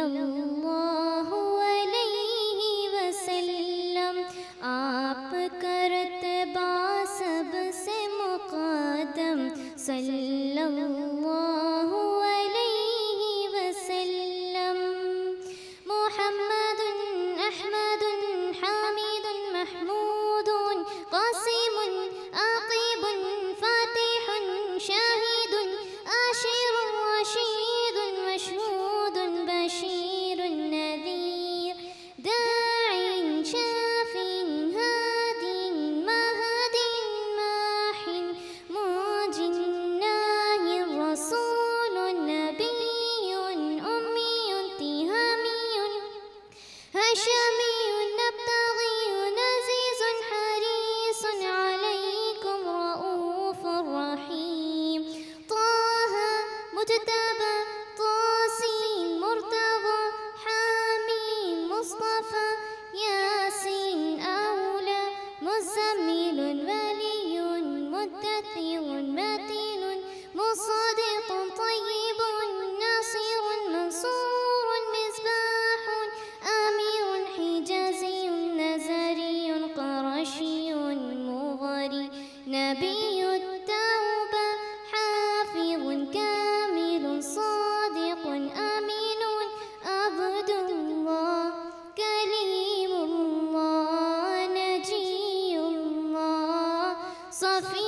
सल्लल्लाहु अलैहि वसल्लम। आप करतबा सबसे मुक़द्दम सल्लल्लाहु अलैहि वसल्लम। मुहम्मदुन अहमदुन हामिदुन महमूदुन क़ासिमुन आक़िबुन फ़ातिहुन शाहिदुन आशिरुन रशीदुन मशहूदुन बशीरुन नज़ीर दाइन शाफ़िन हादिन महदिन माहिन मुजिन नाहिर रसूलुन नबियुन उम्मियुन तिहामियुन हशमियुन नब्तग़ियुन अज़ीज़ुन हरीसुन अलैकुम रऊफ़ुर रहीम। طه مجتبى طاسين مرتضى حاميم مصطفى ياسين أولى مزمل ولي مدثر متين مصدق طيب ناصر منصور مصباح أمير حجازي نزري قرشي مغري نبي التوبة حافظ كامل صادق أمين عبد الله كليم الله نجي الله صفي